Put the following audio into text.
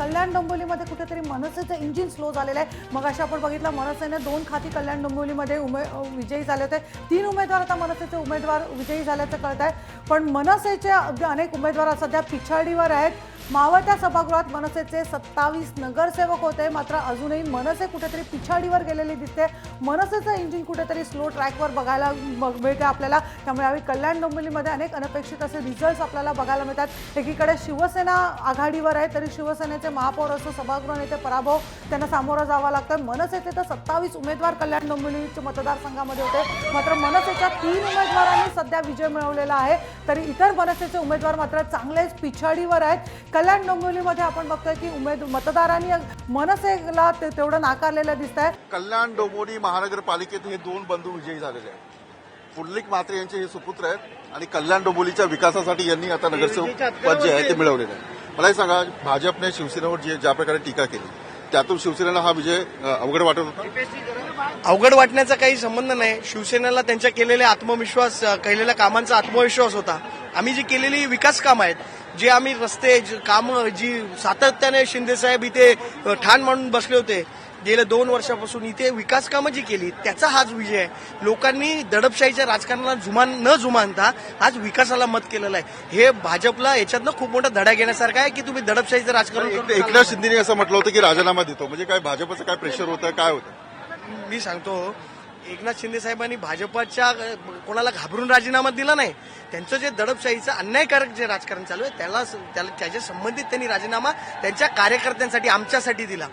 कल्याण डोंबिवलीमध्ये कुठेतरी मनसेचं engine slow झालेलं आहे। मग अशा आपण बघितलं मनसेने 2 खाती कल्याण डोंबिवलीमध्ये विजयी झाले होते। 3 उमेदवार आता मनसेचे उमेदवार विजयी झाल्याचं कळत आहे। पण मनसेचे अनेक उमेदवार सध्या पिछाडीवर आहेत। मावळत्या सभागृहात मनसेचे 27 नगरसेवक होते, मात्र अजूनही मनसे कुठेतरी पिछाडीवर गेलेली दिसते। मनसेचं इंजिन कुठेतरी स्लो ट्रॅकवर बघायला मिळते आपल्याला। त्यामुळे यावेळी कल्याण डोंबिवलीमध्ये अनेक अनपेक्षित असे रिझल्ट्स आपल्याला बघायला मिळतात। एकीकडे शिवसेना आघाडीवर आहे, तरी शिवसेनेचे महापौर असो सभागृह नेते पराभव त्यांना सामोरं जावं लागतं। मनसेचे तर 27 उमेदवार कल्याण डोंबिवलीच्या मतदारसंघामध्ये होते, मात्र मनसेच्या 3 उमेदवारांनी सध्या विजय मिळवलेला आहे, तरी इतर मनसेचे उमेदवार मात्र चांगलेच पिछाडीवर आहेत। कल्याण डोंबिवलीमध्ये आपण बघतोय की मतदारांनी मनसेला तेवढं नाकारलेलं दिसत आहे। कल्याण डोंबिवली महानगरपालिकेत हे 2 बंधू विजयी झालेले आहेत। पुंडलिक म्हात्रे यांचे हे सुपुत्र आहेत आणि कल्याण डोंबिवलीच्या विकासासाठी यांनी आता नगरसेवक पद जे आहे ते मिळवलेलं आहे। मला हे सांगा, भाजपने शिवसेनेवर ज्या प्रकारे टीका केली त्यातून शिवसेनेला हा विजय अवघड वाटत होता? अवघड वाटण्याचा काही संबंध नाही। शिवसेनेला त्यांच्या केलेल्या आत्मविश्वास, केलेल्या कामांचा आत्मविश्वास होता। आम्ही जी केलेली विकास कामं आहेत, जे आम्ही रस्ते कामं जी सातत्याने शिंदेसाहेब इथे ठाण मांडून बसले होते गेल्या 2 वर्षापासून, इथे विकास कामं जी केली त्याचा हाच विजय आहे। लोकांनी दडपशाहीच्या राजकारणाला न जुमानता आज विकासाला मत केलेलं आहे। हे भाजपला याच्यातनं खूप मोठा धडा घेण्यासारखा आहे की तुम्ही दडपशाहीचं राजकारण। एकनाथ शिंदेने असं म्हटलं होतं की राजीनामा देतो, म्हणजे काय भाजपचं काय प्रेशर होतं, काय होतं? मी सांगतो, एकनाथ शिंदे साहेबांनी भाजपच्या कोणाला घाबरून राजीनामा दिला नाही। त्यांचं जे दडपशाहीचं अन्यायकारक जे राजकारण चालू आहे त्याच्या संबंधित त्यांनी राजीनामा त्यांच्या कार्यकर्त्यांसाठी, आमच्यासाठी दिला।